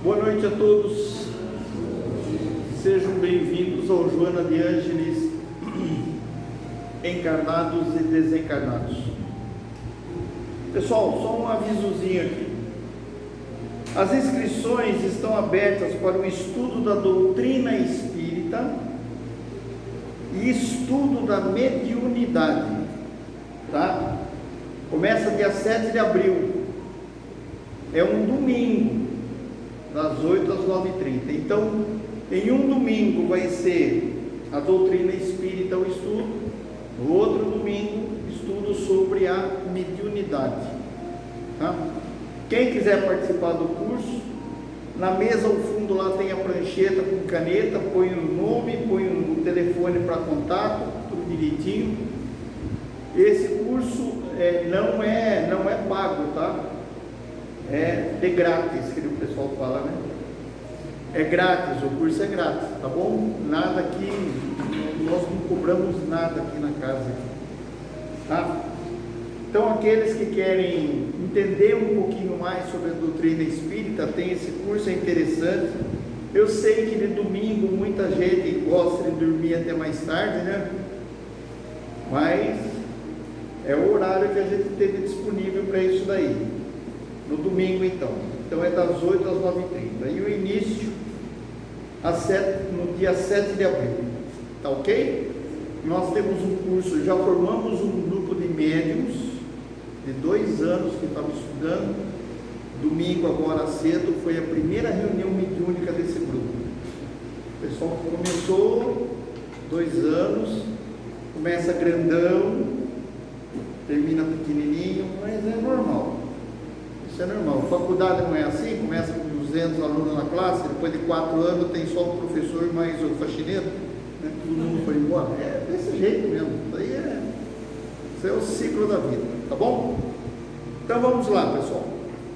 Boa noite a todos, sejam bem-vindos ao Joana de Ângeles, encarnados e desencarnados. Pessoal, só um avisozinho aqui. As inscrições estão abertas para o estudo da doutrina espírita e estudo da mediunidade, tá? Começa dia 7 de abril, é um domingo, das 8 às 9h30. Então, em um domingo vai ser a doutrina espírita, o estudo. No outro domingo, estudo sobre a mediunidade, tá? Quem quiser participar do curso, na mesa ao fundo lá tem a prancheta com caneta, põe o nome, põe o telefone para contato, tudo direitinho. Esse curso não é pago, tá? É de grátis, que o pessoal fala, né? É grátis, o curso é grátis, tá bom? Nada aqui, nós não cobramos nada aqui na casa, tá? Então, aqueles que querem entender um pouquinho mais sobre a doutrina espírita, tem esse curso, é interessante. Eu sei que de domingo muita gente gosta de dormir até mais tarde, né? Mas é o horário que a gente teve disponível para isso daí. No domingo, então é das 8 às 9h30, e o início no dia 7 de abril, tá ok? Nós temos um curso, já formamos um grupo de médiums de 2 anos que estava estudando. Domingo agora cedo foi a primeira reunião mediúnica desse grupo. O pessoal começou 2 anos, começa grandão, termina pequenininho, mas é normal. Isso é normal. A faculdade não é assim, começa com 200 alunos na classe, depois de 4 anos tem só o professor e mais o faxineiro, né? Todo mundo foi embora. É desse jeito mesmo. Isso é o ciclo da vida, tá bom? Então vamos lá, pessoal.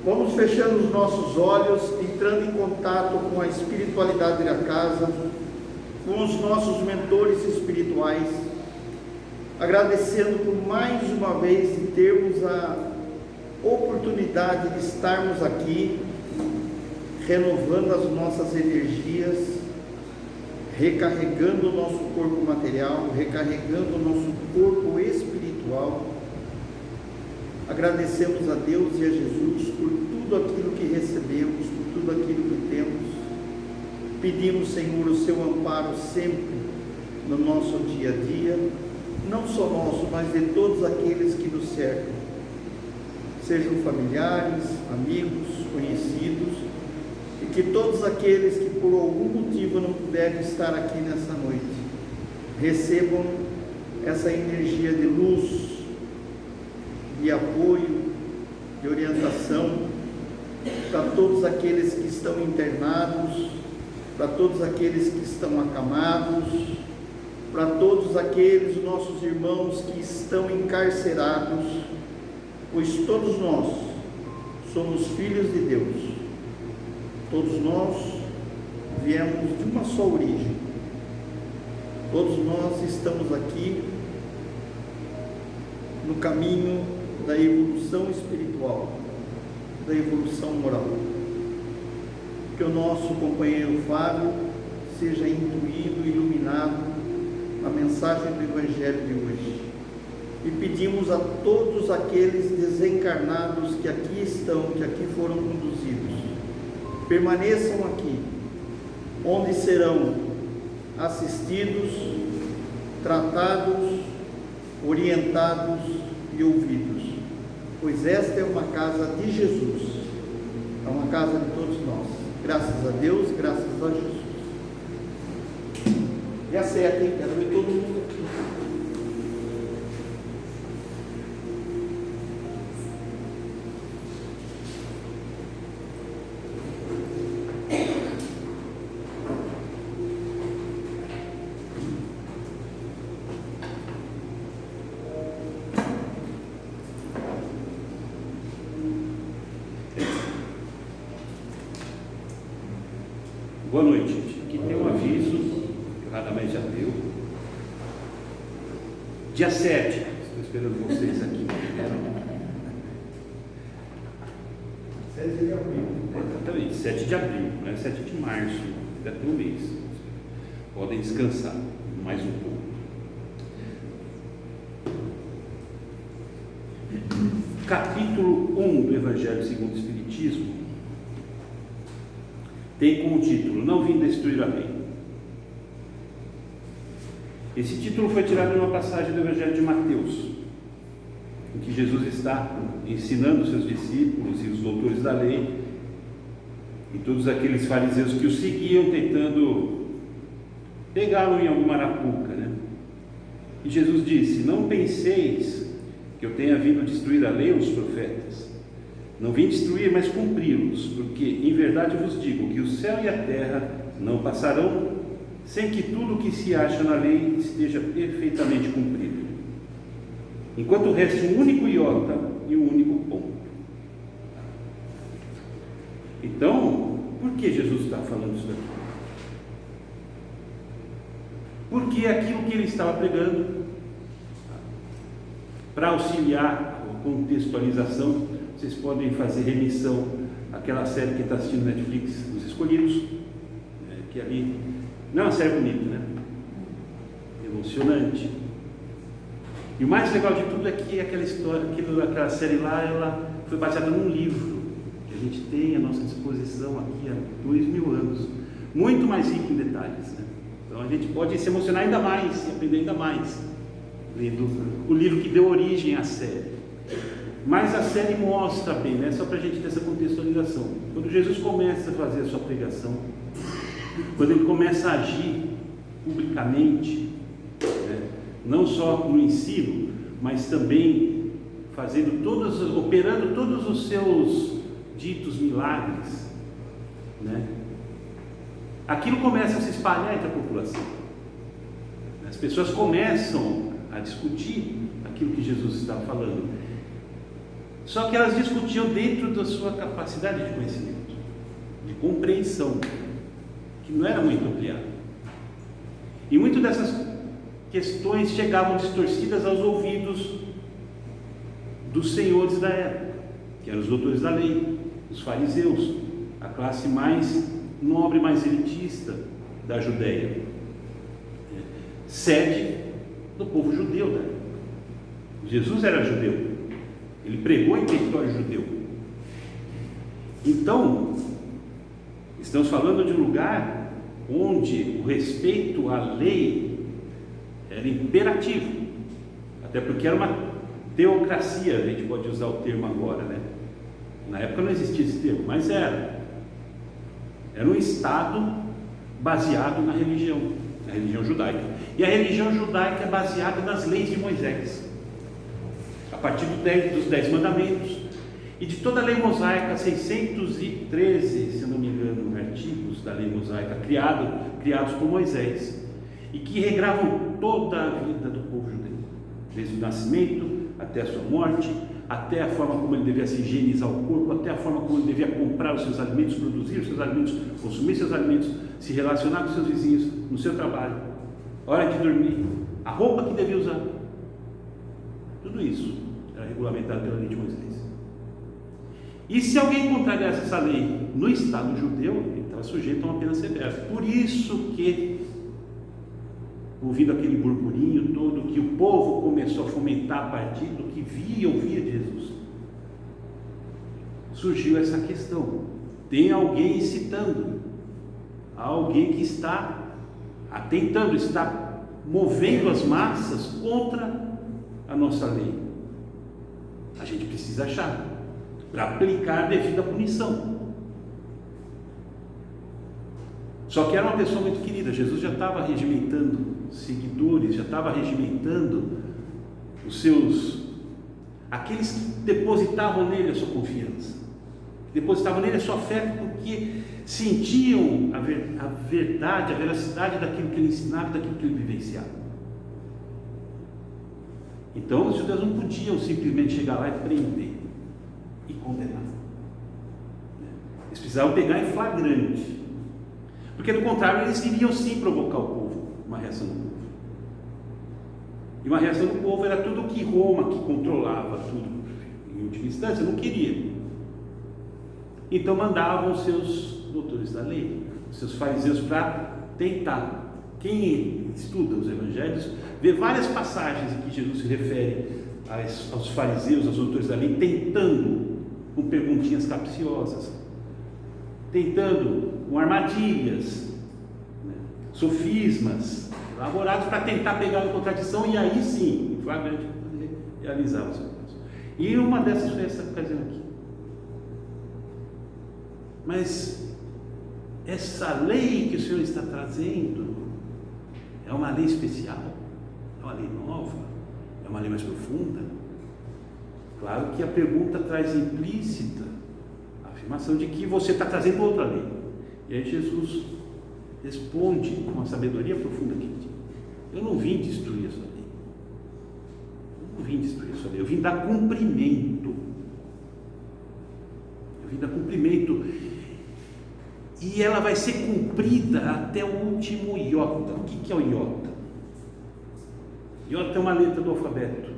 Vamos fechando os nossos olhos, entrando em contato com a espiritualidade da casa, com os nossos mentores espirituais, agradecendo por mais uma vez de termos a oportunidade de estarmos aqui, renovando as nossas energias, recarregando o nosso corpo material, recarregando o nosso corpo espiritual. Agradecemos a Deus e a Jesus por tudo aquilo que recebemos, por tudo aquilo que temos. Pedimos, Senhor, o seu amparo sempre no nosso dia a dia, não só nosso, mas de todos aqueles que nos cercam, sejam familiares, amigos, conhecidos, e que todos aqueles que por algum motivo não puderem estar aqui nessa noite, recebam essa energia de luz, de apoio, de orientação, para todos aqueles que estão internados, para todos aqueles que estão acamados, para todos aqueles nossos irmãos que estão encarcerados, pois todos nós somos filhos de Deus, todos nós viemos de uma só origem, todos nós estamos aqui no caminho da evolução espiritual, da evolução moral. Que o nosso companheiro Fábio seja intuído, iluminado na mensagem do Evangelho de hoje. E pedimos a todos aqueles desencarnados que aqui estão, que aqui foram conduzidos, permaneçam aqui, onde serão assistidos, tratados, orientados e ouvidos, pois esta é uma casa de Jesus, é uma casa de todos nós. Graças a Deus, graças a Jesus. Dia 7, hein? Quero ver todo mundo aqui. Boa noite, gente. Aqui tem um aviso, que raramente já deu. Dia 7, estou esperando vocês aqui. 7 de abril. Exatamente, 7 de abril, não é 7 de março, ainda tem um mês. Podem descansar mais um pouco. Capítulo 1 do Evangelho segundo o Espiritismo tem como título: Não vim destruir a lei. Esse título foi tirado de uma passagem do Evangelho de Mateus, em que Jesus está ensinando seus discípulos e os doutores da lei e todos aqueles fariseus que o seguiam, tentando pegá-lo em alguma arapuca, né? E Jesus disse: Não penseis que eu tenha vindo destruir a lei ou os profetas. Não vim destruir, mas cumpri-los, porque em verdade vos digo que o céu e a terra não passarão sem que tudo o que se acha na lei esteja perfeitamente cumprido, enquanto reste um único iota e um único ponto. Então, por que Jesus está falando isso daqui? Porque aquilo que ele estava pregando, para auxiliar a contextualização, vocês podem fazer remissão àquela série que está assistindo na Netflix, Os Escolhidos, que ali não é uma série bonita, né? Emocionante. E o mais legal de tudo é que aquela história, aquela série lá, ela foi baseada num livro que a gente tem à nossa disposição aqui há 2000 anos, muito mais rico em detalhes, né? Então a gente pode se emocionar ainda mais e aprender ainda mais lendo o livro que deu origem à série. Mas a série mostra bem, né? Só para a gente ter essa contextualização. Quando Jesus começa a fazer a sua pregação, quando ele começa a agir publicamente, né? Não só no ensino, mas também operando todos os seus ditos milagres, né? Aquilo começa a se espalhar entre a população. As pessoas começam a discutir aquilo que Jesus estava falando. Só que elas discutiam dentro da sua capacidade de conhecimento, de compreensão, que não era muito ampliada. E muitas dessas questões chegavam distorcidas aos ouvidos dos senhores da época, que eram os doutores da lei, os fariseus, a classe mais nobre, mais elitista da Judéia, sede do povo judeu da época. Jesus era judeu, ele pregou em território judeu. Então, estamos falando de um lugar onde o respeito à lei era imperativo, até porque era uma teocracia, a gente pode usar o termo agora, né? Na época não existia esse termo, mas era um estado baseado na religião judaica, e a religião judaica é baseada nas leis de Moisés, a partir dos 10 mandamentos e de toda a lei mosaica, 613, se não me engano, artigos da lei mosaica criados por Moisés, e que regravam toda a vida do povo judeu, desde o nascimento até a sua morte, até a forma como ele devia se higienizar o corpo, até a forma como ele devia comprar os seus alimentos, produzir os seus alimentos, consumir seus alimentos, se relacionar com seus vizinhos, no seu trabalho, hora de dormir, a roupa que devia usar. Tudo isso era regulamentado pela lei de Moisés. E se alguém contrariasse essa lei no Estado judeu, ele estava sujeito a uma pena severa. Por isso que, ouvindo aquele burburinho todo, que o povo começou a fomentar a partir do que via e ouvia de Jesus, surgiu essa questão. Tem alguém incitando, alguém que está atentando, está movendo as massas contra a nossa lei. A gente precisa achar, para aplicar a devida punição. Só que era uma pessoa muito querida. Jesus já estava regimentando seguidores, já estava regimentando aqueles que depositavam nele a sua confiança, depositavam nele a sua fé, porque sentiam a verdade, a veracidade daquilo que ele ensinava, daquilo que ele vivenciava. Então os judeus não podiam simplesmente chegar lá e prender e condenar. Eles precisavam pegar em flagrante, porque do contrário eles iriam sim provocar o povo, uma reação do povo. E uma reação do povo era tudo que Roma, que controlava tudo, em última instância, não queria. Então mandavam seus doutores da lei, seus fariseus, para tentar. Quem estuda os evangelhos vê várias passagens em que Jesus se refere aos fariseus, aos doutores da lei, tentando com perguntinhas capciosas, tentando com armadilhas, né, sofismas elaborados para tentar pegar a contradição e aí sim, em flagrante, realizar os negócios. E uma dessas foi essa ocasião aqui. Mas essa lei que o Senhor está trazendo é uma lei especial? É uma lei nova? É uma lei mais profunda? Claro que a pergunta traz implícita a afirmação de que você está trazendo outra lei. E aí Jesus responde com uma sabedoria profunda que diz: eu não vim destruir a sua lei. Eu não vim destruir a sua lei. Eu vim dar cumprimento. Eu vim dar cumprimento. E ela vai ser cumprida até o último iota. O que é o iota? Iota é uma letra do alfabeto.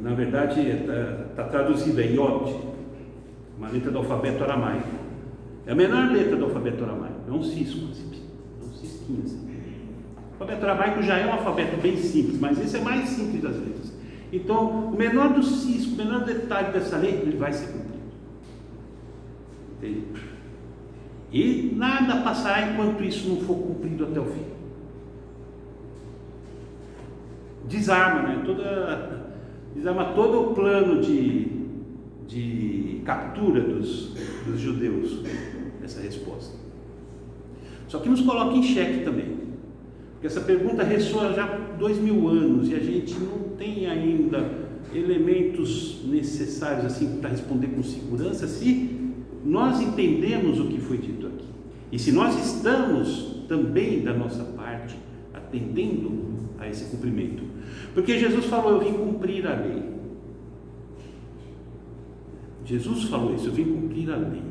Na verdade, está traduzida iot, uma letra do alfabeto aramaico. É a menor letra do alfabeto aramaico. É um cisco, é um cisquinho assim. O alfabeto aramaico já é um alfabeto bem simples, mas esse é mais simples das letras. Então, o menor do cisco, o menor detalhe dessa letra, ele vai ser cumprido. Entende? E nada passará enquanto isso não for cumprido até o fim. Desarma, né? Desarma todo o plano de captura dos judeus nessa resposta. Só que nos coloca em xeque também, porque essa pergunta ressoa já há 2000 anos e a gente não tem ainda elementos necessários assim para responder com segurança se nós entendemos o que foi dito aqui e se nós estamos também da nossa parte atendendo a esse cumprimento. Porque Jesus falou: eu vim cumprir a lei. Jesus falou isso: eu vim cumprir a lei.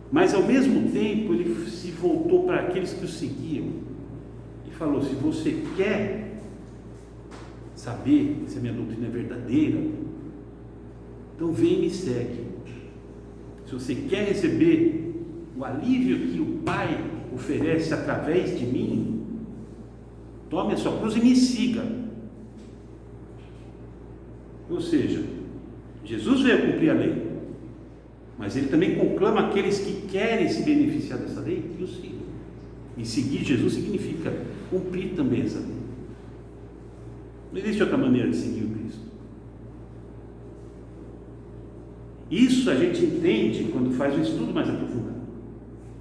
Mas ao mesmo tempo ele se voltou para aqueles que o seguiam e falou: se você quer saber se a minha doutrina é verdadeira, então vem e me segue. Se você quer receber o alívio que o Pai oferece através de mim, tome a sua cruz e me siga. Ou seja, Jesus veio cumprir a lei, mas ele também conclama aqueles que querem se beneficiar dessa lei que o sigam. E seguir Jesus significa cumprir também essa lei. Não existe outra maneira de seguir o Cristo. Isso a gente entende quando faz um estudo mais aprofundado.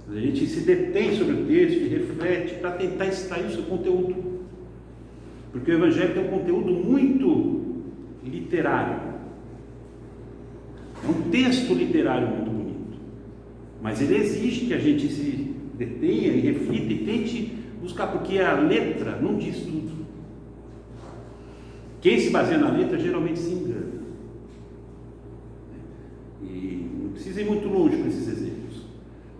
A gente se detém sobre o texto e reflete para tentar extrair o seu conteúdo. Porque o Evangelho tem um conteúdo muito literário. É um texto literário muito bonito. Mas ele exige que a gente se detenha e reflita e tente buscar, porque a letra não diz tudo. Quem se baseia na letra geralmente se engana. E não precisa ir muito longe com esses exemplos.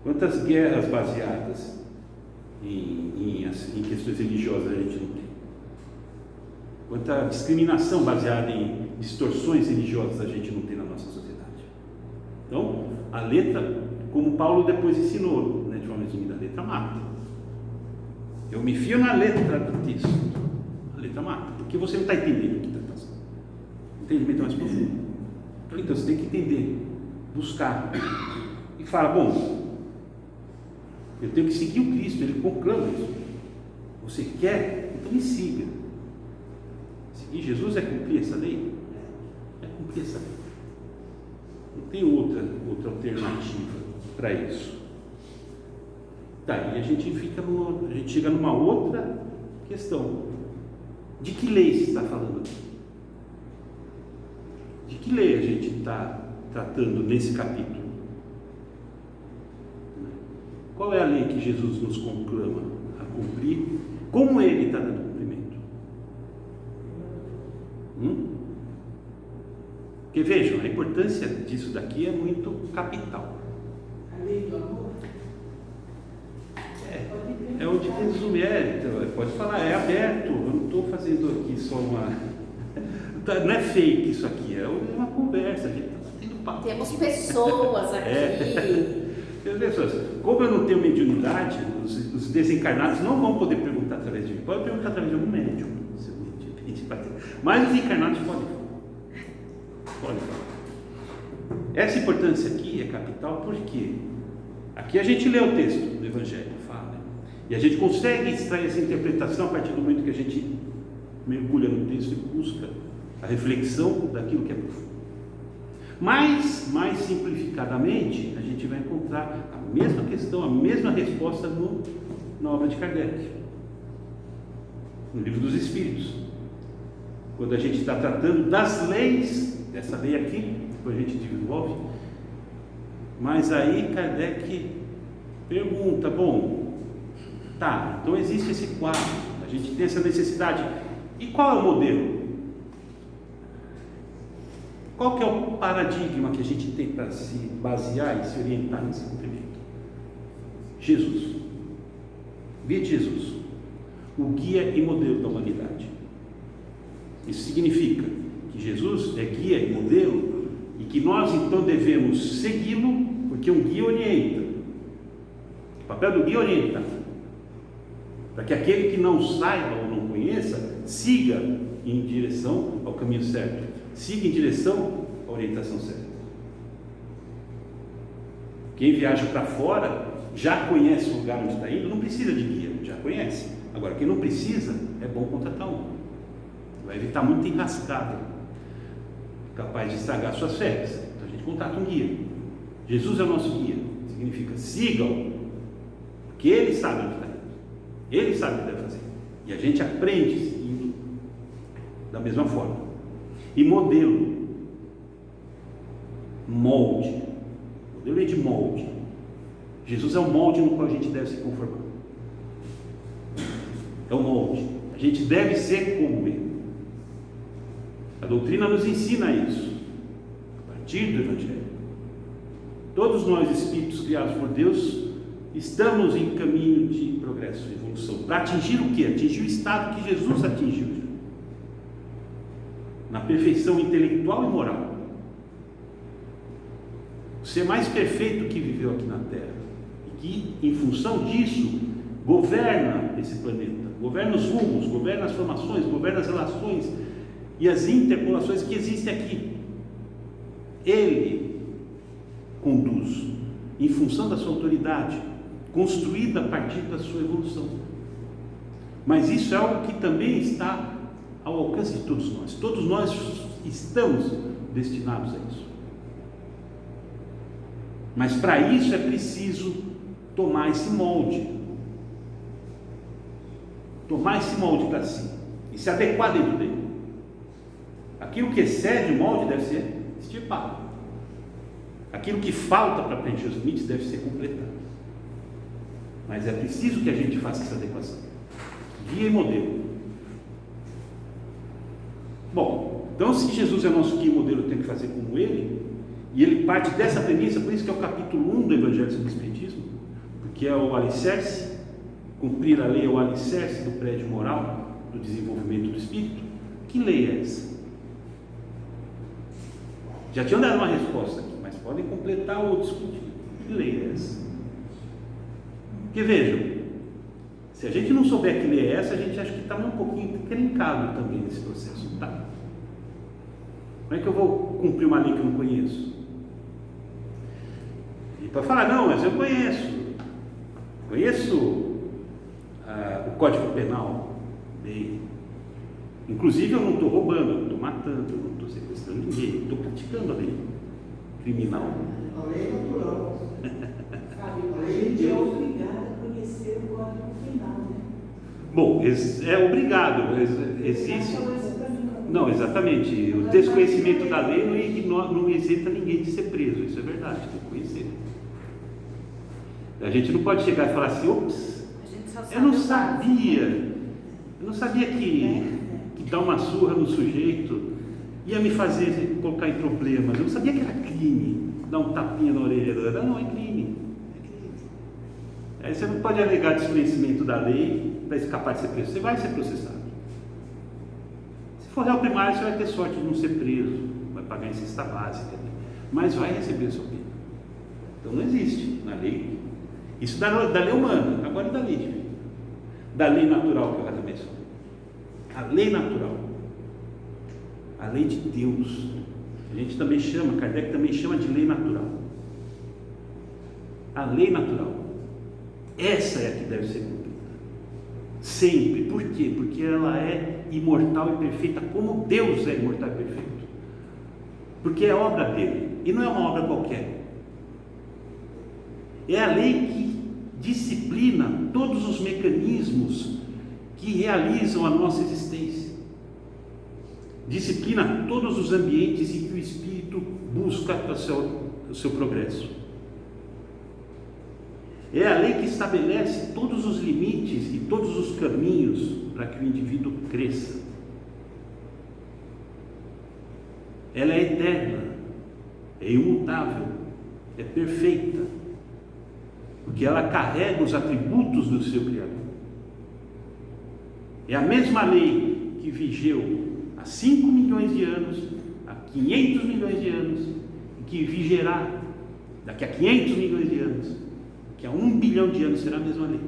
Quantas guerras baseadas em questões religiosas a gente não tem? Quanta discriminação baseada em distorções religiosas a gente não tem na nossa sociedade? Então, a letra, como Paulo depois ensinou, né, de forma resumida, a letra mata. Eu me fio na letra do texto. A letra mata, porque você não está entendendo o que está passando. O entendimento é mais profundo. Então você tem que entender, buscar e fala: bom, eu tenho que seguir o Cristo, ele conclama isso. Você quer? Então me siga. Seguir Jesus é cumprir essa lei? É cumprir essa lei. Não tem outra alternativa para isso. Daí a gente chega numa outra questão. De que lei se está falando aqui? De que lei a gente está tratando nesse capítulo? Qual é a lei que Jesus nos conclama a cumprir? Como ele está dando cumprimento? Porque vejam, a importância disso daqui é muito capital. A lei do amor? É onde resume, pode falar, é aberto, eu não estou fazendo aqui só uma. Não é fake isso aqui, é uma conversa, a gente está batendo papo. Temos pessoas aqui. Como eu não tenho mediunidade, os desencarnados não vão poder perguntar através de mim. Pode perguntar através de algum médium. Mas os encarnados podem falar. Podem falar. Essa importância aqui é capital porque aqui a gente lê o texto do Evangelho, fala, né? E a gente consegue extrair essa interpretação a partir do momento que a gente mergulha no texto e busca a reflexão daquilo que é profundo. Mas, mais simplificadamente, a gente vai encontrar a mesma questão, a mesma resposta na obra de Kardec, no Livro dos Espíritos. Quando a gente está tratando das leis, dessa lei aqui, depois a gente desenvolve, mas aí Kardec pergunta, bom, tá, então existe esse quadro, a gente tem essa necessidade, e qual é o modelo? Qual que é o paradigma que a gente tem para se basear e se orientar nesse cumprimento? Jesus. Via de Jesus, o guia e modelo da humanidade. Isso significa que Jesus é guia e modelo e que nós então devemos segui-lo, porque um guia orienta. O papel do guia é orientar, para que aquele que não saiba ou não conheça, siga em direção ao caminho certo, siga em direção à orientação certa. Quem viaja para fora já conhece o lugar onde está indo, não precisa de guia, já conhece. Agora, quem não precisa, é bom contratar um. Vai evitar muita enrascada, capaz de estragar suas férias. Então a gente contrata um guia. Jesus é o nosso guia, significa sigam, porque Ele sabe onde está indo, Ele sabe o que deve fazer, e a gente aprende seguindo da mesma forma. E modelo, molde, modelo é de molde. Jesus é o molde no qual a gente deve se conformar, é o molde, a gente deve ser como Ele. A doutrina nos ensina isso, a partir do Evangelho. Todos nós, espíritos criados por Deus, estamos em caminho de progresso, de evolução, para atingir o quê? Atingir o estado que Jesus atingiu, na perfeição intelectual e moral. O ser mais perfeito que viveu aqui na Terra, e que, em função disso, governa esse planeta, governa os rumos, governa as formações, governa as relações e as interpolações que existem aqui. Ele conduz, em função da sua autoridade, construída a partir da sua evolução. Mas isso é algo que também está ao alcance de todos nós. Todos nós estamos destinados a isso. Mas para isso é preciso tomar esse molde. Tomar esse molde para si e se adequar dentro dele. Aquilo que excede o molde deve ser extirpado. Aquilo que falta para preencher os limites deve ser completado. Mas é preciso que a gente faça essa adequação. Guia e modelo. Bom, então se Jesus é nosso guia e modelo, tem que fazer como Ele, e ele parte dessa premissa, por isso que é o capítulo 1 do Evangelho segundo o Espiritismo, porque é o alicerce, cumprir a lei é o alicerce do prédio moral, do desenvolvimento do espírito. Que lei é essa? Já tinham dado uma resposta aqui, mas podem completar ou discutir. Que lei é essa? Porque vejam, se a gente não souber que lei é essa, a gente acha que está um pouquinho encrencado também nesse processo. Tá? Como é que eu vou cumprir uma lei que eu não conheço? E para falar, não, mas eu conheço o Código Penal bem. Inclusive eu não estou roubando, eu não estou matando, eu não estou sequestrando ninguém, eu estou praticando a lei criminal. A lei natural. Sabe, a gente é obrigada a conhecer o Código Penal, né? Bom, é obrigado, existe. Não, exatamente. O desconhecimento da lei não isenta ninguém de ser preso, isso é verdade, tem que conhecer. A gente não pode chegar e falar assim, ops, eu não sabia que dar uma surra no sujeito ia me fazer colocar em problemas, eu não sabia que era crime, dar um tapinha na orelha, não, é crime. Aí você não pode alegar desconhecimento da lei para escapar de ser preso, você vai ser processado. Se for réu primário, você vai ter sorte de não ser preso, vai pagar em cesta básica. mas vai receber a sua pena. Então não existe na lei. Isso da lei humana, agora da lei divina. Da lei natural que eu já mencionei. A lei natural. A lei de Deus. A gente também chama, Kardec também chama de lei natural. A lei natural. Essa é a que deve ser cumprida. Sempre. Por quê? Porque ela é imortal e perfeita, como Deus é imortal e perfeito. Porque é obra dele. E não é uma obra qualquer. É a lei que disciplina todos os mecanismos que realizam a nossa existência. Disciplina todos os ambientes em que o espírito busca o seu progresso. É a lei que estabelece todos os limites e todos os caminhos para que o indivíduo cresça. Ela é eterna, é imutável, é perfeita, porque ela carrega os atributos do seu Criador. É a mesma lei que vigeu há 5 milhões de anos, há 500 milhões de anos, e que vigerá daqui a 500 milhões de anos, que há 1 bilhão de anos será a mesma lei.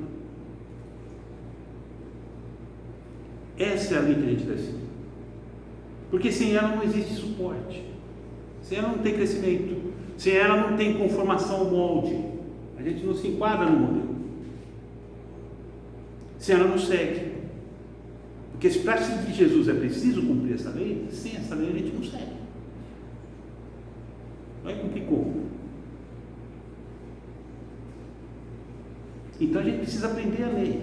Essa é a lei que a gente deve seguir. Porque sem ela não existe suporte, sem ela não tem crescimento, sem ela não tem conformação ao molde, a gente não se enquadra no modelo, sem ela não segue. Porque se para seguir Jesus é preciso cumprir essa lei, sem essa lei a gente não segue. Vai cumprir como? Então a gente precisa aprender a lei.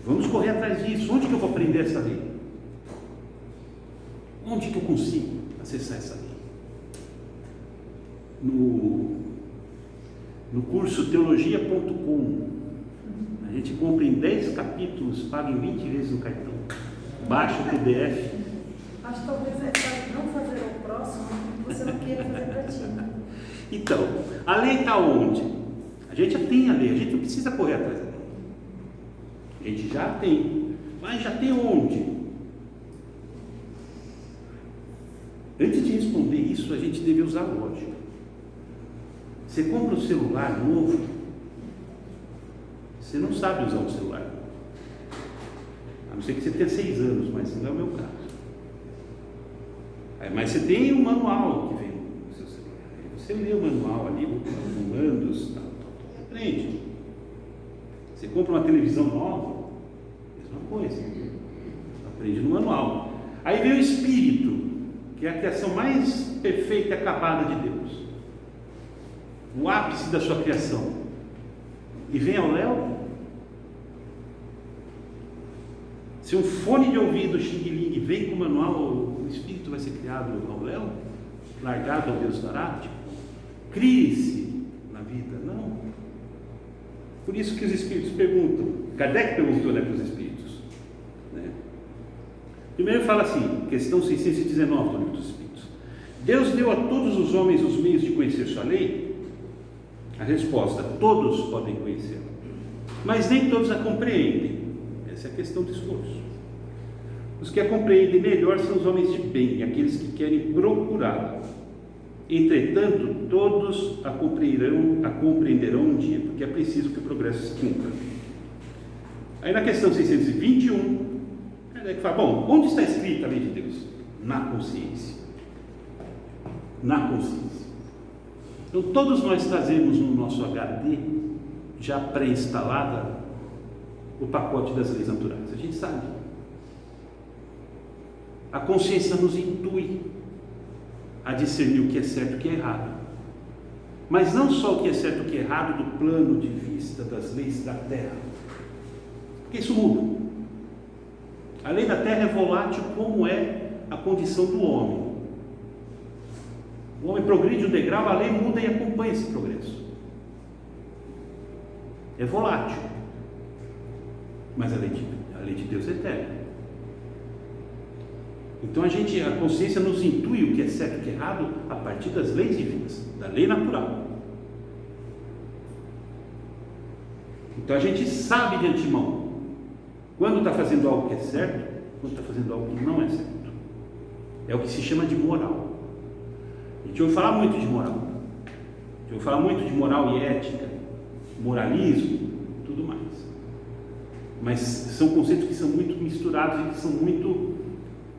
Vamos correr atrás disso. Onde que eu vou aprender essa lei? Onde que eu consigo acessar essa lei? No curso teologia.com, a gente compra em 10 capítulos, paga em 20 vezes no cartão. Baixa o PDF. Acho que talvez é para não fazer ao próximo que você não queira fazer para ti. Então, a lei está onde? A gente já tem a lei, a gente não precisa correr atrás da lei. A gente já tem, mas já tem onde? Antes de responder isso, a gente deve usar lógica. Você compra um celular novo, você não sabe usar um celular, a não ser que você tenha 6 anos, mas não é o meu caso. Mas você tem um manual que vem no seu celular, você lê o manual ali, comandos, tal, aprende. Você compra uma televisão nova, mesma coisa, aprende no manual. Aí vem o Espírito, que é a criação mais perfeita e acabada de Deus, o ápice da sua criação, e vem ao léu. Se um fone de ouvido xing-ling vem com o manual, o espírito vai ser criado ao léu, largado ao Deus dará, tipo, crie-se na vida. Não. Por isso que os espíritos perguntam, Kardec perguntou, para os espíritos, né? Primeiro fala assim, questão 619 do Livro dos Espíritos: Deus deu a todos os homens os meios de conhecer sua lei? A resposta: todos podem conhecê-la, mas nem todos a compreendem. Essa é a questão do esforço. Os que a compreendem melhor são os homens de bem, aqueles que querem procurá-la. Entretanto, todos a compreenderão um dia, porque é preciso que o progresso se cumpra. Aí na questão 621, Kardec fala: bom, onde está escrita a lei de Deus? Na consciência. Na consciência. Então todos nós trazemos no nosso HD, já pré-instalada, o pacote das leis naturais. A gente sabe. A consciência nos intui a discernir o que é certo e o que é errado. Mas não só o que é certo e o que é errado do plano de vista das leis da Terra. Porque isso muda. A lei da Terra é volátil como é a condição do homem. O homem progride um degrau, a lei muda e acompanha esse progresso. É volátil. Mas a lei de Deus é eterna. Então a consciência nos intui o que é certo e o que é errado a partir das leis divinas, da lei natural. Então a gente sabe de antemão quando está fazendo algo que é certo, quando está fazendo algo que não é certo. É o que se chama de moral. A gente ouve falar muito de moral. A gente ouve falar muito de moral e ética, moralismo, tudo mais. Mas são conceitos que são muito misturados e que são muito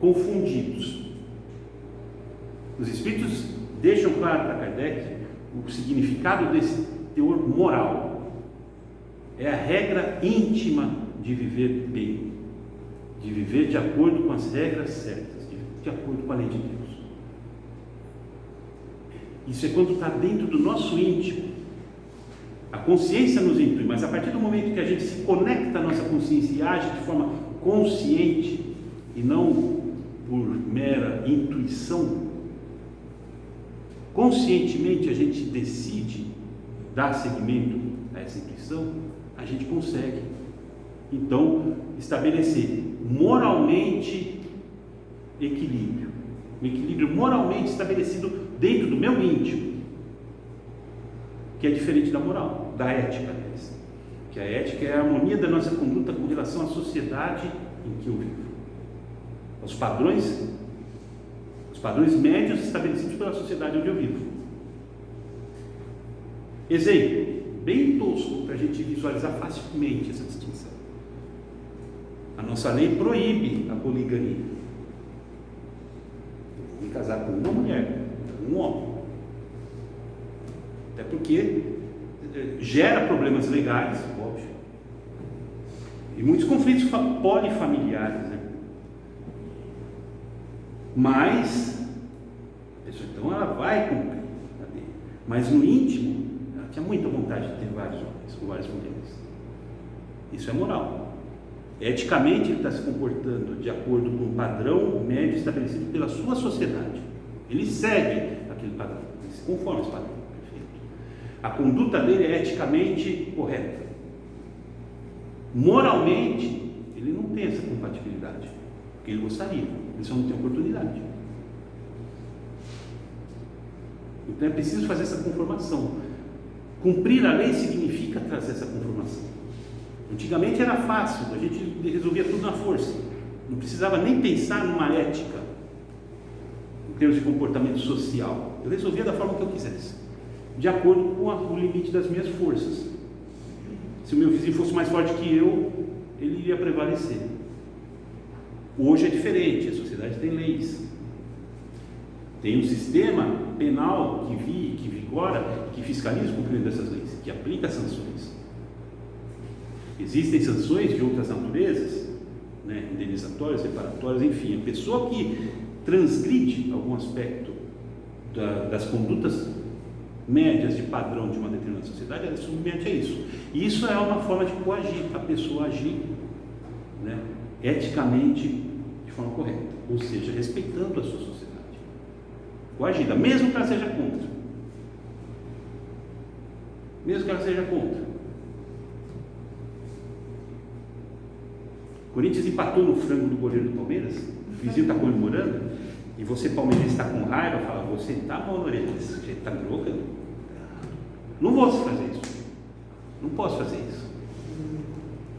confundidos. Os Espíritos deixam claro para Kardec o significado desse teor moral. É a regra íntima de viver bem, de viver de acordo com as regras certas, de acordo com a lei de Deus. Isso é quando está dentro do nosso íntimo. A consciência nos intui, mas a partir do momento que a gente se conecta à nossa consciência e age de forma consciente e não por mera intuição, conscientemente a gente decide dar seguimento a essa intuição, a gente consegue então estabelecer moralmente equilíbrio, um equilíbrio moralmente estabelecido dentro do meu íntimo, que é diferente da moral, da ética, aliás. Que a ética é a harmonia da nossa conduta com relação à sociedade em que eu vivo, os padrões médios estabelecidos pela sociedade onde eu vivo. Exemplo bem tosco para a gente visualizar facilmente essa distinção. A nossa lei proíbe a poligamia. Eu vou me casar com uma mulher, com um homem. Até porque gera problemas legais, óbvio, e muitos conflitos polifamiliares, né? Mas a pessoa então ela vai cumprir, mas no íntimo ela tinha muita vontade de ter vários homens ou várias mulheres. Isso é moral. Eticamente ele está se comportando de acordo com um padrão médio estabelecido pela sua sociedade. Ele segue aquele padrão, ele se conforma a esse padrão. A conduta dele é eticamente correta. Moralmente, ele não tem essa compatibilidade, porque ele gostaria, ele só não tem oportunidade. Então é preciso fazer essa conformação. Cumprir a lei significa trazer essa conformação. Antigamente era fácil, a gente resolvia tudo na força, não precisava nem pensar numa ética, em termos de comportamento social. Eu resolvia da forma que eu quisesse, de acordo com o limite das minhas forças. Se o meu vizinho fosse mais forte que eu, ele iria prevalecer. Hoje é diferente, a sociedade tem leis, tem um sistema penal que vigora, que fiscaliza o cumprimento dessas leis, que aplica sanções. Existem sanções de outras naturezas, né, indenizatórias, reparatórias, enfim. A pessoa que transgride algum aspecto das condutas médias de padrão de uma determinada sociedade, ela é submete a isso. E isso é uma forma de coagir a pessoa a agir, né, eticamente de forma correta, ou seja, respeitando a sua sociedade. Coagida, mesmo que ela seja contra. Mesmo que ela seja contra. O Corinthians empatou no frango do goleiro do Palmeiras, o vizinho está comemorando, e você, palmeirense, está com raiva, fala, você está mal na orelha, esse jeito está brocando. Não vou fazer isso. Não posso fazer isso.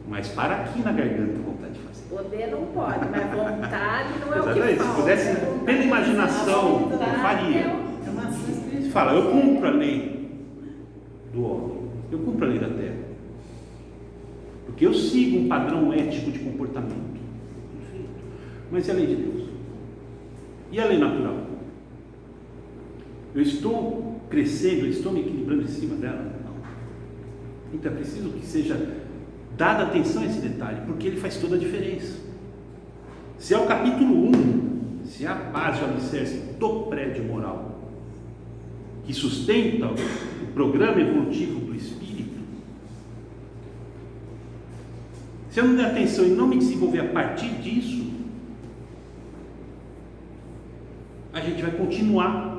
Mas para aqui na garganta a vontade de fazer. Poder não pode, mas vontade não é o que Exatamente. falta. Se pudesse, pela imaginação, eu faria. É uma ação espiritual. Você fala, eu cumpro a lei do homem, eu cumpro a lei da terra, porque eu sigo um padrão ético de comportamento. Perfeito. Mas e a lei de Deus? E a lei natural? Eu estou crescendo, eu estou me equilibrando em cima dela? Não. Então é preciso que seja dada atenção a esse detalhe, porque ele faz toda a diferença. Se é o capítulo 1, se é a base, o alicerce do prédio moral, que sustenta o programa evolutivo do espírito, se eu não der atenção e não me desenvolver a partir disso, a gente vai continuar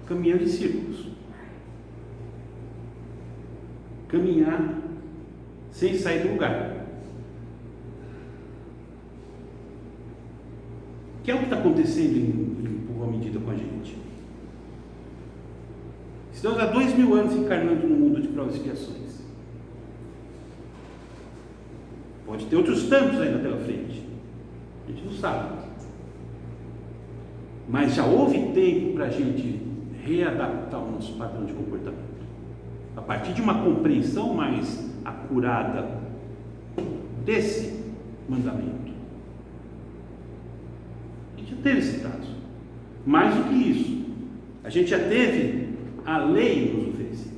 caminhando em círculos, caminhar sem sair do lugar, que é o que está acontecendo em boa medida com a gente. Estamos há 2000 anos encarnando no mundo de provas e expiações. Pode ter outros tantos ainda pela frente, a gente não sabe. Mas já houve tempo para a gente readaptar o nosso padrão de comportamento. A partir de uma compreensão mais acurada desse mandamento. A gente já teve esse caso. Mais do que isso, a gente já teve a lei nos oferecida.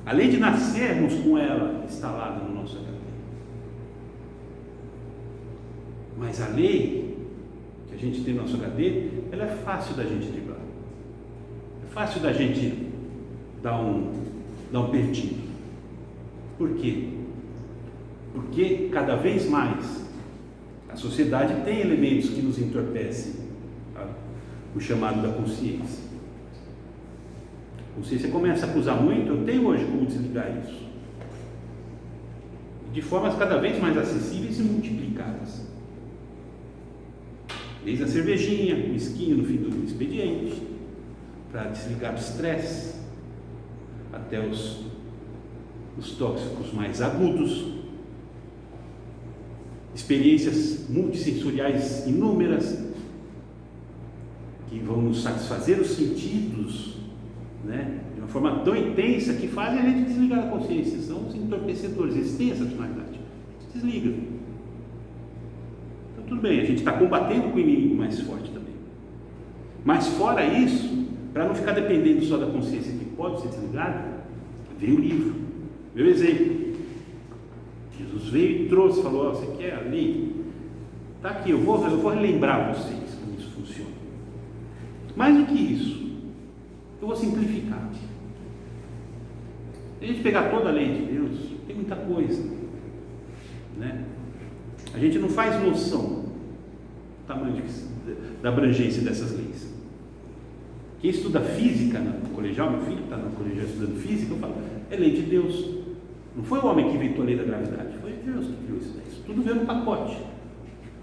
Além de nascermos com ela instalada no nosso HD. Mas a lei que a gente tem no nosso HD, ela é fácil da gente driblar. É fácil da gente dar um perdido. Por quê? Porque cada vez mais a sociedade tem elementos que nos entorpecem, tá? O chamado da consciência. A consciência começa a acusar muito, eu tenho hoje como desligar isso. De formas cada vez mais acessíveis e multiplicadas. Desde a cervejinha, o whisky no fim do expediente, para desligar o estresse, até os tóxicos mais agudos, experiências multissensoriais inúmeras, que vão nos satisfazer os sentidos, né, de uma forma tão intensa que fazem a gente desligar a consciência. São os entorpecedores, eles têm essa finalidade, desliga. Então tudo bem, a gente está combatendo com o inimigo mais forte também, mas fora isso, para não ficar dependendo só da consciência que pode ser desligada, veio o livro, veio o exemplo. Jesus veio e trouxe, falou: você quer a lei? Está aqui, eu vou relembrar vocês como isso funciona. Mais do que isso, eu vou simplificar. Se a gente pegar toda a lei de Deus, tem muita coisa, né? A gente não faz noção do tamanho da abrangência dessas leis. Quem estuda física no colegial, meu filho está no colegial estudando física, eu falo, é lei de Deus. Não foi o homem que inventou a lei da gravidade, foi Deus que criou isso. Isso tudo veio no pacote.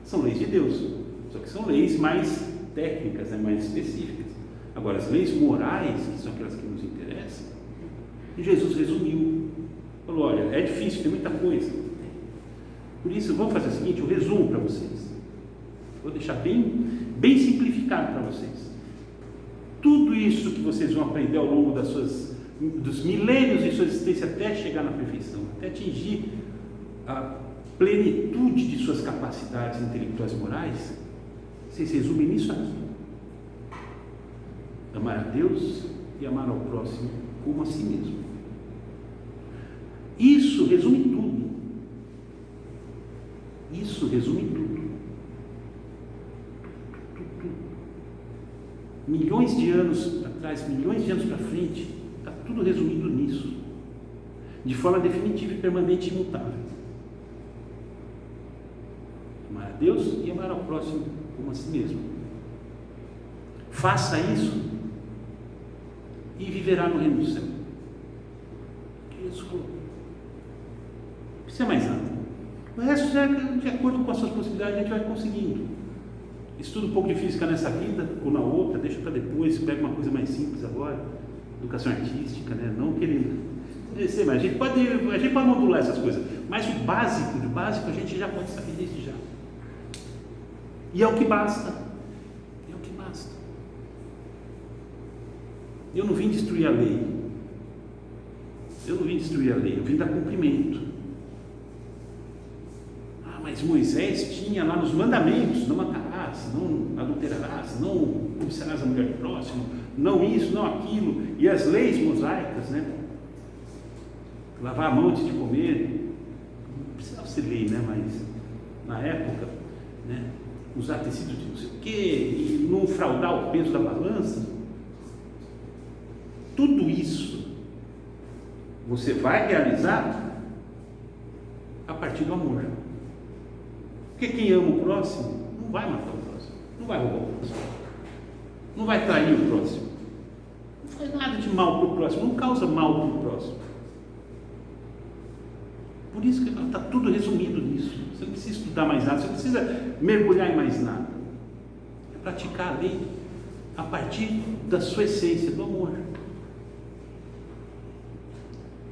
São leis de Deus, só que são leis mais técnicas, né, mais específicas. Agora, as leis morais, que são aquelas que nos interessam, Jesus resumiu. Falou: olha, é difícil, tem muita coisa. Por isso, vamos fazer o seguinte, eu resumo para vocês. Vou deixar bem simplificado para vocês. Tudo isso que vocês vão aprender ao longo dos milênios de sua existência até chegar na perfeição, até atingir a plenitude de suas capacidades intelectuais e morais, vocês resumem nisso aqui: amar a Deus e amar ao próximo como a si mesmo. Isso resume tudo. Isso resume tudo. Milhões de anos para trás, milhões de anos para frente, está tudo resumido nisso, de forma definitiva e permanente e imutável. Amar a Deus e amar ao próximo como a si mesmo. Faça isso e viverá no reino do céu. Jesus falou. Não precisa mais nada. O resto já é de acordo com as suas possibilidades, a gente vai conseguindo. Estuda um pouco de física nessa vida ou na outra, deixa para depois, pega uma coisa mais simples agora, educação artística, né? Não querendo. Mas a gente pode modular essas coisas, mas o básico a gente já pode saber desde já. E é o que basta. É o que basta. Eu não vim destruir a lei. Eu vim dar cumprimento. Mas Moisés tinha lá nos mandamentos: não matarás, não adulterarás, não cobiçarás a mulher do próximo, não isso, não aquilo, e as leis mosaicas, né? Lavar a mão antes de comer, não precisava ser lei, né? Mas na época, né? Usar tecido de não sei o quê, e não fraudar o peso da balança. Tudo isso você vai realizar a partir do amor. Porque quem ama o próximo não vai matar o próximo, não vai roubar o próximo, não vai trair o próximo, não faz nada de mal para o próximo, não causa mal para o próximo. Por isso que está tudo resumido nisso. Você não precisa estudar mais nada, você não precisa mergulhar em mais nada. É praticar a lei a partir da sua essência, do amor.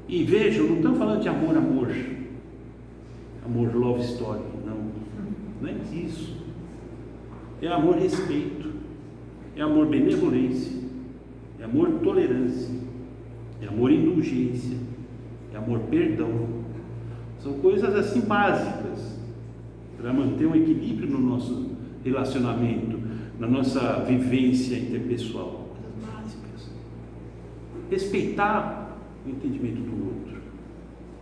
E vejam, não estamos falando de amor, love story, não é isso. É amor, respeito. é amor benevolência, é amor tolerância, é amor indulgência, é amor perdão. São coisas assim básicas para manter um equilíbrio no nosso relacionamento, na nossa vivência interpessoal. Coisas básicas. Respeitar o entendimento do outro,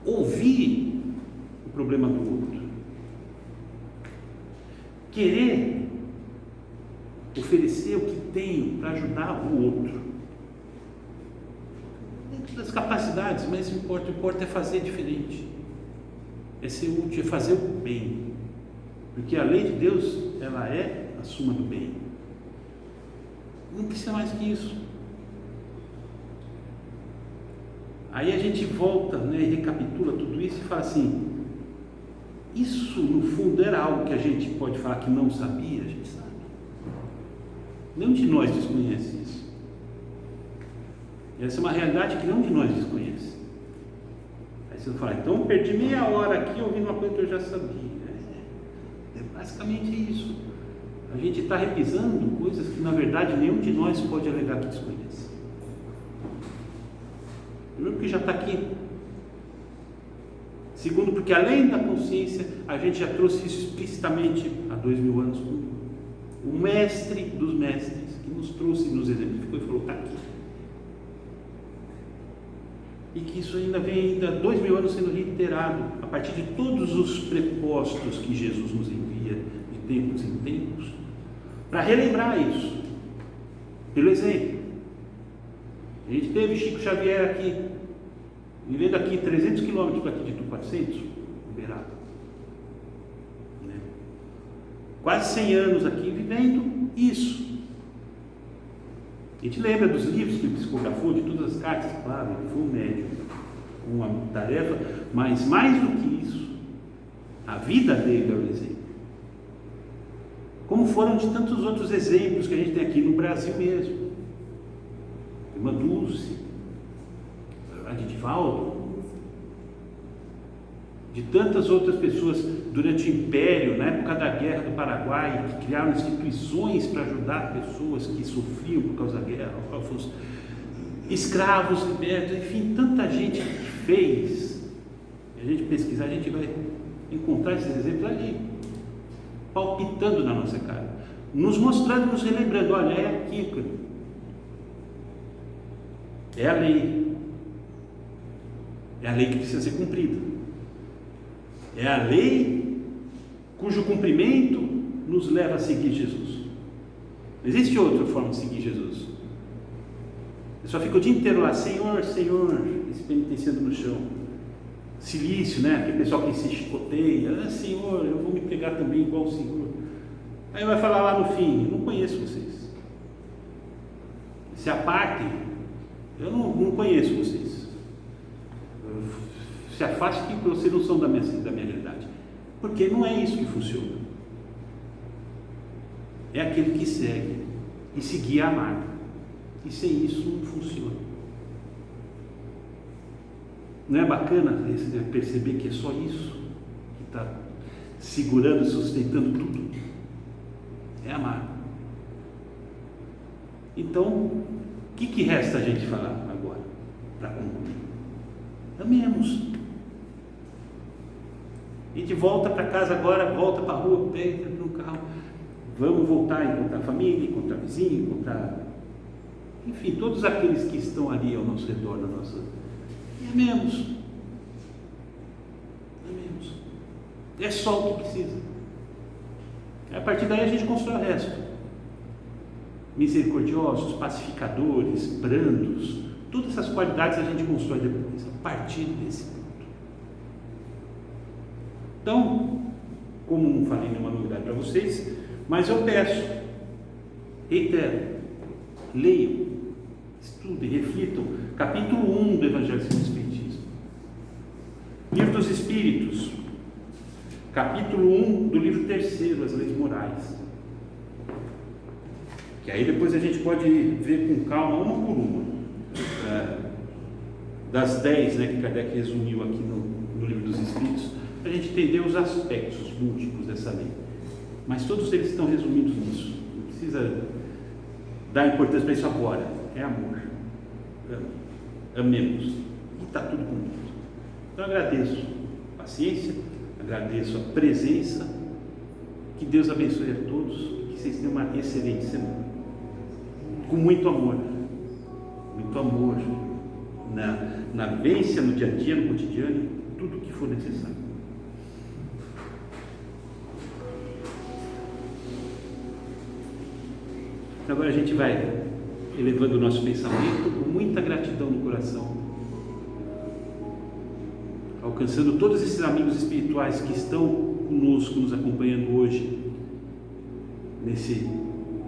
ouvir o problema do outro, querer oferecer o que tenho para ajudar o outro, dentro das capacidades, mas o que importa é fazer diferente, é ser útil, é fazer o bem, porque a lei de Deus, ela é a suma do bem, não precisa mais que isso. Aí a gente volta, né, e recapitula tudo isso e fala assim, isso no fundo era algo que a gente pode falar que não sabia, a gente sabe. Nenhum de nós desconhece isso. Essa é uma realidade que nenhum de nós desconhece. Aí você fala, então eu perdi meia hora aqui ouvindo uma coisa que eu já sabia. É basicamente isso. A gente está repisando coisas que na verdade nenhum de nós pode alegar que desconhece. Primeiro porque já está aqui. Segundo porque além da consciência, a gente já trouxe isso explicitamente há 2000 anos com o mestre dos mestres, que nos trouxe, nos exemplificou e falou, está aqui. E que isso ainda vem 2000 anos sendo reiterado, a partir de todos os prepostos que Jesus nos envia, de tempos em tempos, para relembrar isso, pelo exemplo. A gente teve Chico Xavier aqui, vivendo aqui 300 quilômetros daqui de Tupacentos, Uberaba. Quase 100 anos aqui vivendo isso. A gente lembra dos livros que ele psicografou, de todas as cartas, claro, ele foi um médium, uma tarefa, mas mais do que isso, a vida dele é o exemplo. Como foram de tantos outros exemplos que a gente tem aqui no Brasil mesmo. Irmã Dulce, Adivaldo, de tantas outras pessoas durante o Império, na época da Guerra do Paraguai, que criaram instituições para ajudar pessoas que sofriam por causa da guerra, órfãos, escravos libertos, enfim, tanta gente que fez. A gente pesquisar, a gente vai encontrar esses exemplos ali, palpitando na nossa cara, nos mostrando, nos relembrando, olha, é aqui, é a lei que precisa ser cumprida. É a lei cujo cumprimento nos leva a seguir Jesus. Não existe outra forma de seguir Jesus. Eu só fico o dia inteiro lá, Senhor, Senhor, se penitenciando no chão. Silício, né? Aquele pessoal que se chicoteia, Senhor, eu vou me pegar também igual o Senhor. Aí vai falar lá no fim, eu não conheço vocês. Se apartem, eu não conheço vocês. Se afaste que vocês não são da minha realidade, porque não é isso que funciona. É aquele que segue e seguir a amar, e sem isso não funciona. Não é bacana perceber que é só isso que está segurando, sustentando tudo? É amar. Então, o que resta a gente falar agora para concluir? Amemos. A gente volta para casa agora, volta para a rua, pega no carro, vamos voltar a encontrar a família, encontrar vizinho, encontrar, enfim, todos aqueles que estão ali ao nosso redor, na nossa. E amemos. É só o que precisa. A partir daí a gente constrói o resto. Misericordiosos, pacificadores, brandos, todas essas qualidades a gente constrói depois, a partir desse ponto. Então, como não falei nenhuma novidade para vocês, mas eu peço, reitero, leiam, estudem, reflitam, capítulo 1 do Evangelho segundo o Espiritismo, Livro dos Espíritos, capítulo 1 do livro 3º, As Leis Morais, que aí depois a gente pode ver com calma, uma por uma, das 10, né, que Kardec resumiu aqui no Livro dos Espíritos, para a gente entender os aspectos múltiplos dessa lei. Mas todos eles estão resumidos nisso. Não precisa dar importância para isso agora. É amor. Amemos. E está tudo cumprido. Então eu agradeço a paciência, agradeço a presença. Que Deus abençoe a todos. Que vocês tenham uma excelente semana. Com muito amor. Muito amor na vivência, no dia a dia, no cotidiano, tudo o que for necessário. Agora a gente vai elevando o nosso pensamento com muita gratidão no coração, alcançando todos esses amigos espirituais que estão conosco, nos acompanhando hoje,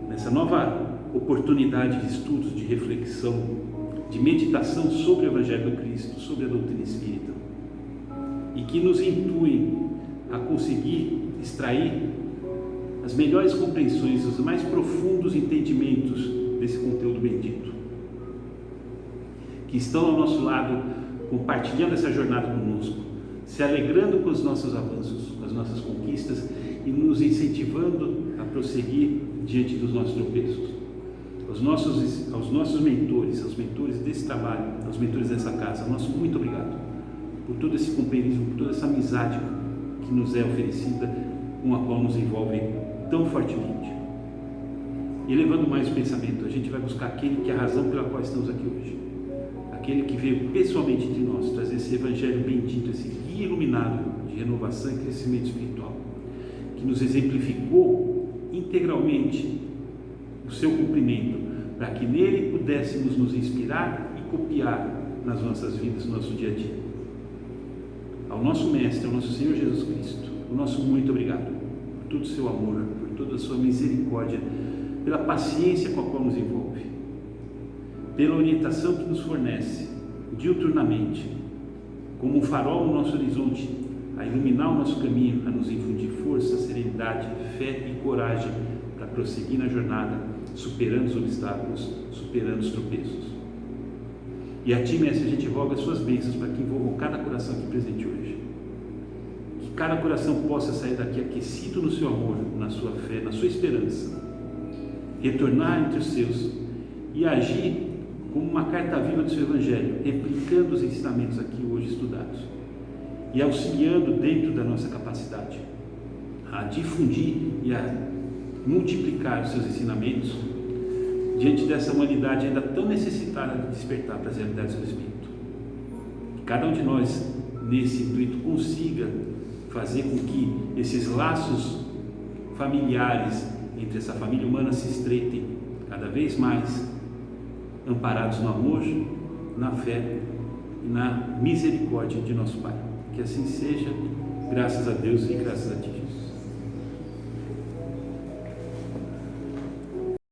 nessa nova oportunidade de estudos, de reflexão, de meditação sobre o Evangelho do Cristo, sobre a doutrina espírita, e que nos intuem a conseguir extrair as melhores compreensões, os mais profundos entendimentos desse conteúdo bendito, que estão ao nosso lado, compartilhando essa jornada conosco, se alegrando com os nossos avanços, com as nossas conquistas e nos incentivando a prosseguir diante dos nossos tropeços. Aos nossos mentores, aos mentores desse trabalho, aos mentores dessa casa, nosso muito obrigado por todo esse companheirismo, por toda essa amizade que nos é oferecida, com a qual nos envolve tão fortemente. E elevando mais o pensamento, a gente vai buscar aquele que é a razão pela qual estamos aqui hoje, aquele que veio pessoalmente entre nós trazer esse Evangelho bendito, esse guia iluminado de renovação e crescimento espiritual, que nos exemplificou integralmente o seu cumprimento, para que nele pudéssemos nos inspirar e copiar nas nossas vidas, no nosso dia a dia. Ao nosso Mestre, ao nosso Senhor Jesus Cristo, o nosso muito obrigado por todo o seu amor, por toda a sua misericórdia, pela paciência com a qual nos envolve, pela orientação que nos fornece diuturnamente, como um farol no nosso horizonte, a iluminar o nosso caminho, a nos infundir força, serenidade, fé e coragem para prosseguir na jornada, superando os obstáculos, superando os tropeços. E a Ti, Mestre, a gente roga as Suas bênçãos para que envolvam cada coração aqui presente hoje. Que cada coração possa sair daqui aquecido no Seu amor, na Sua fé, na Sua esperança, retornar entre os Seus e agir como uma carta viva do Seu Evangelho, replicando os ensinamentos aqui hoje estudados e auxiliando dentro da nossa capacidade a difundir e a multiplicar os Seus ensinamentos diante dessa humanidade ainda tão necessitada de despertar para as realidades do Espírito. Que cada um de nós, nesse intuito, consiga fazer com que esses laços familiares entre essa família humana se estreitem cada vez mais, amparados no amor, na fé e na misericórdia de nosso Pai. Que assim seja, graças a Deus e graças a Ti.